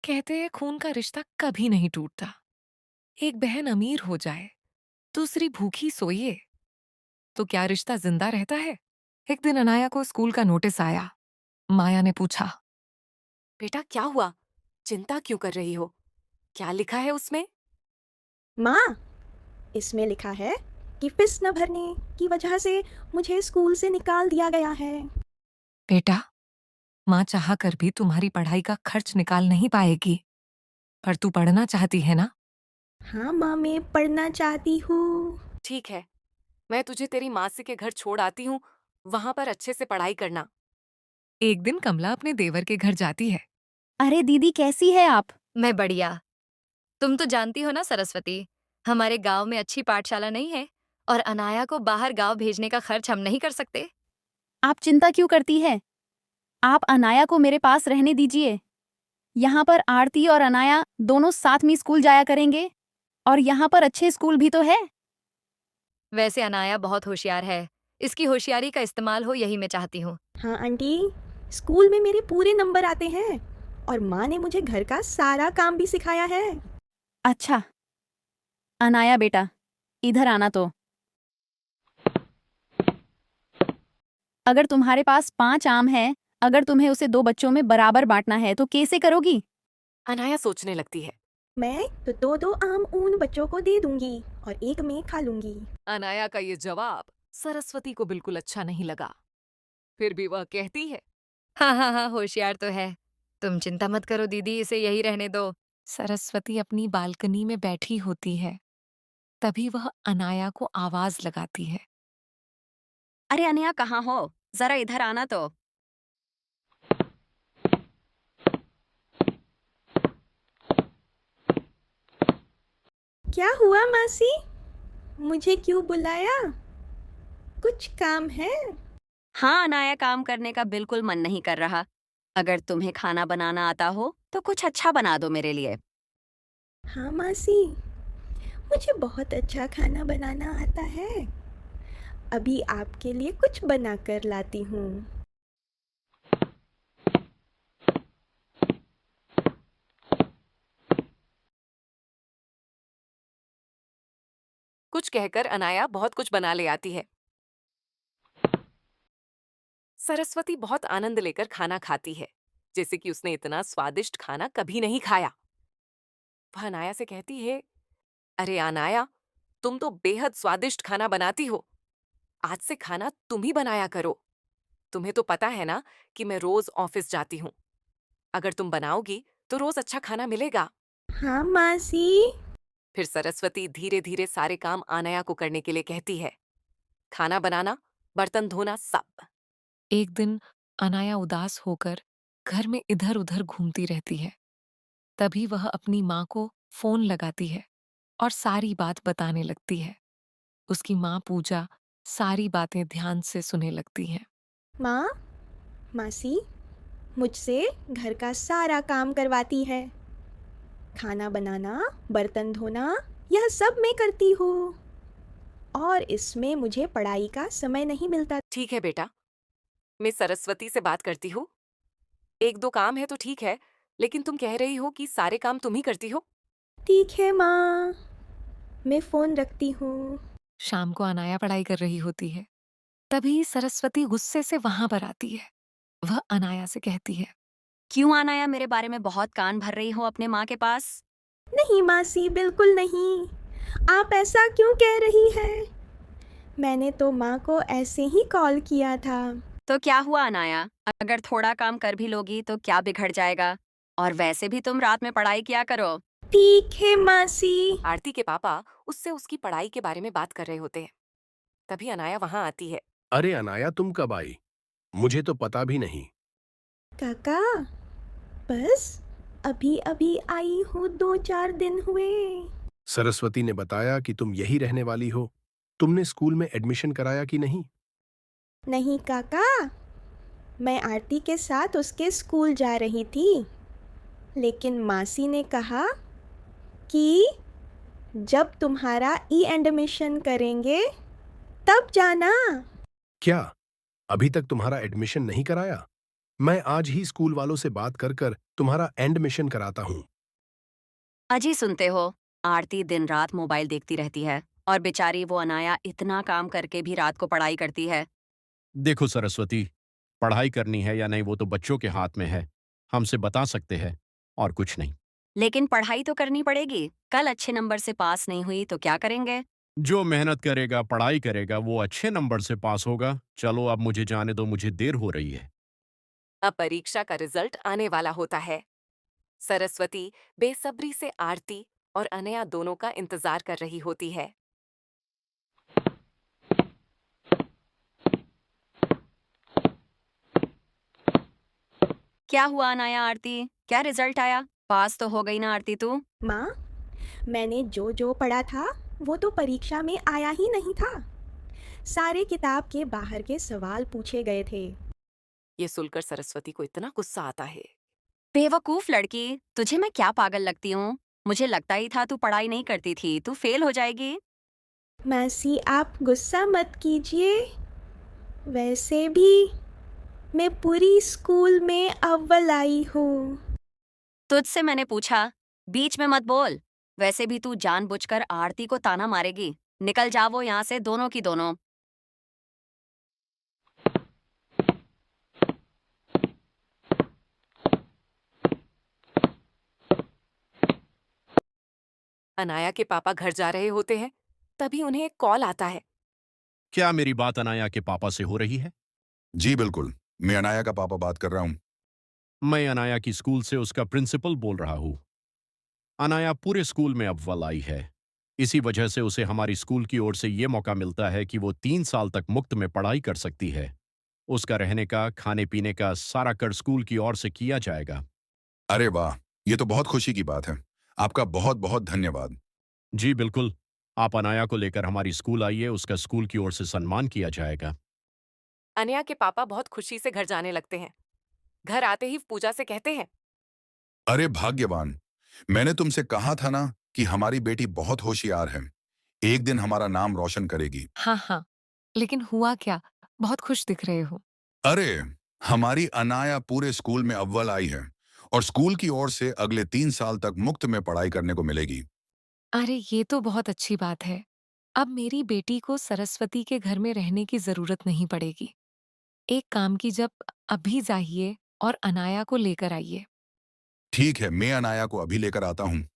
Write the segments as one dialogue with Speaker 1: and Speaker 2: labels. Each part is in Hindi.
Speaker 1: कहते हैं खून का रिश्ता कभी नहीं टूटता। एक बहन अमीर हो जाए, दूसरी भूखी सोइए, तो क्या रिश्ता जिंदा रहता है? एक दिन अनाया को स्कूल का नोटिस आया। माया ने पूछा, बेटा क्या हुआ? चिंता क्यों कर रही हो? क्या लिखा है उसमें?
Speaker 2: माँ, इसमें लिखा है कि फीस न भरने की वजह से मुझे स्कूल से निकाल दिया गया है।
Speaker 1: बेटा, माँ चाह कर भी तुम्हारी पढ़ाई का खर्च निकाल नहीं पाएगी, पर तू पढ़ना चाहती है ना?
Speaker 2: हाँ माँ, मैं पढ़ना चाहती हूँ।
Speaker 1: ठीक है, मैं तुझे तेरी मासी के घर छोड़ आती हूँ। वहां पर अच्छे से पढ़ाई करना। एक दिन कमला अपने देवर के घर जाती है।
Speaker 3: अरे दीदी, कैसी है आप?
Speaker 4: मैं बढ़िया। तुम तो जानती हो ना सरस्वती, हमारे गांव में अच्छी पाठशाला नहीं है और अनाया को बाहर गांव भेजने का खर्च हम नहीं कर सकते।
Speaker 3: आप चिंता क्यों करती है? आप अनाया को मेरे पास रहने दीजिए। यहाँ पर आरती और अनाया दोनों साथ में स्कूल जाया करेंगे और यहाँ पर अच्छे स्कूल भी तो है।
Speaker 4: वैसे अनाया बहुत होशियार है, इसकी होशियारी का इस्तेमाल हो यही मैं चाहती हूँ।
Speaker 2: हाँ आंटी, स्कूल में मेरे पूरे नंबर आते हैं और माँ ने मुझे घर का सारा काम भी सिखाया है।
Speaker 3: अच्छा, अनाया बेटा, इधर आना तो। अगर तुम्हारे पास 5 आम है, अगर तुम्हें उसे 2 बच्चों में बराबर बांटना है तो कैसे करोगी?
Speaker 1: अनाया सोचने लगती है।
Speaker 2: मैं तो दो दो आम उन बच्चों को दे दूंगी और एक मैं खा लूंगी।
Speaker 1: अनाया का ये जवाब सरस्वती को बिल्कुल अच्छा नहीं लगा। फिर भी वह कहती है।
Speaker 4: हाँ हाँ हाँ, होशियार तो है। तुम चिंता मत करो दीदी, इसे यही रहने दो।
Speaker 1: सरस्वती अपनी बालकनी में बैठी होती है। तभी वह अनाया को आवाज लगाती है।
Speaker 3: अरे अनया, कहाँ हो? जरा इधर आना तो।
Speaker 2: क्या हुआ मासी? मुझे क्यों बुलाया? कुछ काम है?
Speaker 3: हाँ अनाया, काम करने का बिल्कुल मन नहीं कर रहा। अगर तुम्हें खाना बनाना आता हो तो कुछ अच्छा बना दो मेरे लिए।
Speaker 2: हाँ मासी, मुझे बहुत अच्छा खाना बनाना आता है। अभी आपके लिए कुछ बना कर लाती हूँ।
Speaker 1: कुछ कहकर अनाया बहुत कुछ बना ले आती है। सरस्वती बहुत आनंद लेकर खाना खाती है, जैसे कि उसने इतना स्वादिष्ट खाना कभी नहीं खाया। वह अनाया से कहती है, अरे अनाया, तुम तो बेहद स्वादिष्ट खाना बनाती हो। आज से खाना तुम ही बनाया करो। तुम्हें तो पता है ना कि मैं रोज ऑफिस जाती हूँ। अगर तुम बनाओगी तो रोज अच्छा खाना मिलेगा।
Speaker 2: हाँ मासी।
Speaker 1: फिर सरस्वती धीरे धीरे सारे काम अनाया को करने के लिए कहती है। खाना बनाना, बर्तन धोना, सब। एक दिन अनाया उदास होकर घर में इधर उधर घूमती रहती है। तभी वह अपनी माँ को फोन लगाती है और सारी बात बताने लगती है। उसकी माँ पूजा सारी बातें ध्यान से सुनने लगती है।
Speaker 2: माँ, मासी मुझसे घर का सारा काम करवाती है। खाना बनाना, बर्तन धोना, यह सब मैं करती हूँ। और इसमें मुझे पढ़ाई का समय नहीं मिलता।
Speaker 1: ठीक है बेटा, मैं सरस्वती से बात करती हूँ। एक दो काम है तो ठीक है, लेकिन तुम कह रही हो कि सारे काम तुम ही करती हो।
Speaker 2: ठीक है माँ, मैं फ़ोन रखती हूँ।
Speaker 1: शाम को अनाया पढ़ाई कर रही होती है। तभी सरस्वती गुस्से से वहां पर आती है। वह अनाया से कहती है।
Speaker 3: क्यों अनाया, मेरे बारे में बहुत कान भर रही हो अपने माँ के पास?
Speaker 2: नहीं मासी, बिल्कुल नहीं। आप ऐसा क्यों कह रही हैं? मैंने तो माँ को ऐसे ही कॉल किया था।
Speaker 3: तो क्या हुआ अनाया? अगर थोड़ा काम कर भी लोगी तो क्या बिगड़ जाएगा? और वैसे भी तुम रात में पढ़ाई किया करो।
Speaker 2: ठीक है मासी।
Speaker 1: आरती के पापा उससे उसकी पढ़ाई के बारे में बात कर रहे होते हैं। तभी अनाया वहां आती है।
Speaker 5: अरे अनाया, तुम कब आई? मुझे तो पता भी नहीं।
Speaker 2: काका, बस अभी अभी आई हूँ, 2-4 दिन हुए।
Speaker 5: सरस्वती ने बताया कि तुम यही रहने वाली हो। तुमने स्कूल में एडमिशन कराया कि नहीं?
Speaker 2: नहीं काका, मैं आरती के साथ उसके स्कूल जा रही थी, लेकिन मासी ने कहा कि जब तुम्हारा ई एडमिशन करेंगे तब जाना।
Speaker 5: क्या अभी तक तुम्हारा एडमिशन नहीं कराया? मैं आज ही स्कूल वालों से बात कर कर तुम्हारा एडमिशन कराता हूँ।
Speaker 3: अजी सुनते हो, आरती दिन रात मोबाइल देखती रहती है और बेचारी वो अनाया इतना काम करके भी रात को पढ़ाई करती है।
Speaker 6: देखो सरस्वती, पढ़ाई करनी है या नहीं वो तो बच्चों के हाथ में है। हमसे बता सकते हैं और कुछ नहीं।
Speaker 3: लेकिन पढ़ाई तो करनी पड़ेगी। कल अच्छे नंबर से पास नहीं हुई तो क्या करेंगे?
Speaker 6: जो मेहनत करेगा, पढ़ाई करेगा, वो अच्छे नंबर से पास होगा। चलो अब मुझे जाने दो, मुझे देर हो रही है।
Speaker 1: अब परीक्षा का रिजल्ट आने वाला होता है। सरस्वती बेसब्री से आरती और अनया दोनों का इंतजार कर रही होती है।
Speaker 3: क्या हुआ अनाया आरती? क्या रिजल्ट आया? पास तो हो गई ना आरती तू?
Speaker 2: माँ, मैंने जो जो पढ़ा था वो तो परीक्षा में आया ही नहीं था। सारे किताब के बाहर के सवाल पूछे गए थे।
Speaker 1: ये सुनकर सरस्वती को इतना गुस्सा आता है।
Speaker 3: बेवकूफ लड़की, तुझे मैं क्या पागल लगती हूँ? मुझे लगता ही था तू पढ़ाई नहीं करती थी, तू फेल हो जाएगी।
Speaker 2: मासी, आप गुस्सा मत कीजिए। वैसे भी मैं पूरी स्कूल में अव्वल आई हूँ।
Speaker 3: तुझसे मैंने पूछा, बीच में मत बोल। वैसे भी तू जानबूझकर आरती को ताना मारेगी। निकल जाओ यहाँ से दोनों की दोनों।
Speaker 1: अनाया के पापा घर जा रहे होते हैं, तभी उन्हें एक कॉल आता है।
Speaker 6: क्या मेरी बात अनाया के पापा से हो रही है?
Speaker 7: जी बिल्कुल, मैं अनाया का पापा बात कर रहा हूँ।
Speaker 6: मैं अनाया की स्कूल से उसका प्रिंसिपल बोल रहा हूँ। अनाया पूरे स्कूल में अव्वल आई है। इसी वजह से उसे हमारी स्कूल की ओर से ये मौका मिलता है कि वो 3 साल तक मुफ्त में पढ़ाई कर सकती है। उसका रहने का, खाने पीने का सारा कर स्कूल की ओर से किया जाएगा।
Speaker 7: अरे वाह, ये तो बहुत खुशी की बात है। आपका बहुत बहुत धन्यवाद।
Speaker 6: जी बिल्कुल, आप अनाया को लेकर हमारी स्कूल आइए, उसका स्कूल की ओर से सम्मान किया जाएगा।
Speaker 1: अनया के पापा बहुत खुशी से घर जाने लगते हैं। घर आते ही पूजा से कहते हैं,
Speaker 7: अरे भाग्यवान, मैंने तुमसे कहा था ना कि हमारी बेटी बहुत होशियार है। एक दिन हमारा नाम रोशन करेगी।
Speaker 1: हाँ हाँ, लेकिन हुआ क्या? बहुत खुश दिख रहे हो।
Speaker 7: अरे, हमारी अनाया पूरे स्कूल में अव्वल आई है और स्कूल की ओर से अगले 3 साल तक मुफ्त में पढ़ाई करने को मिलेगी।
Speaker 1: अरे ये तो बहुत अच्छी बात है। अब मेरी बेटी को सरस्वती के घर में रहने की जरूरत नहीं पड़ेगी। एक काम की जब अभी जाइए और अनाया को लेकर आइए।
Speaker 7: ठीक है, मैं अनाया को अभी लेकर आता हूँ।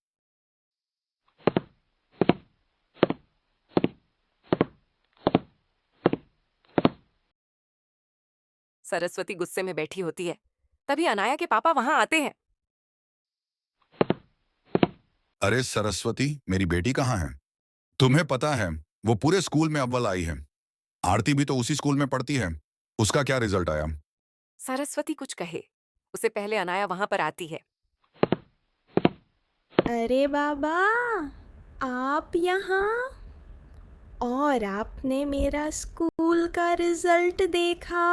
Speaker 1: सरस्वती गुस्से में बैठी होती है, तभी अनाया के पापा वहां आते हैं।
Speaker 7: अरे सरस्वती, मेरी बेटी कहाँ है? तुम्हें पता है, वो पूरे स्कूल में अव्वल आई है। आरती भी तो उसी स्कूल में पढ़ती है। उसका क्या रिजल्ट आया?
Speaker 1: सरस्वती कुछ कहे, उससे पहले अनाया वहां पर आती है।
Speaker 2: अरे बाबा, आप यहाँ? और आपने मेरा स्कूल का रिजल्ट देखा?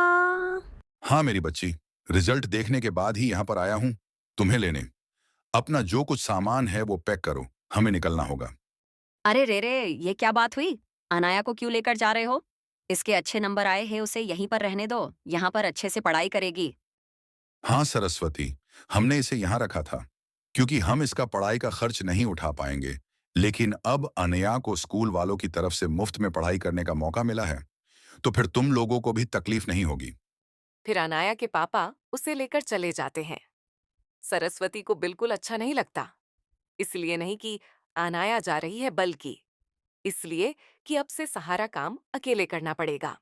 Speaker 7: हाँ मेरी बच्ची, रिजल्ट देखने के बाद ही यहाँ पर आया हूँ तुम्हें लेने। अपना जो कुछ सामान है वो पैक करो, हमें निकलना होगा।
Speaker 3: अरे रे, ये क्या बात हुई? अनाया को क्यों लेकर जा रहे हो? इसके अच्छे नंबर आए हैं, उसे यहीं पर रहने दो। यहाँ पर अच्छे से पढ़ाई करेगी।
Speaker 7: हाँ सरस्वती, हमने इसे यहाँ रखा था क्योंकि हम इसका पढ़ाई का खर्च नहीं उठा पाएंगे। लेकिन अब अनया को स्कूल वालों की तरफ से मुफ्त में पढ़ाई करने का मौका मिला है, तो फिर तुम लोगों को भी तकलीफ नहीं होगी।
Speaker 1: फिर अनाया के पापा उसे लेकर चले जाते हैं। सरस्वती को बिल्कुल अच्छा नहीं लगता। इसलिए नहीं कि अनाया जा रही है, बल्कि इसलिए कि अब से सहारा काम अकेले करना पड़ेगा।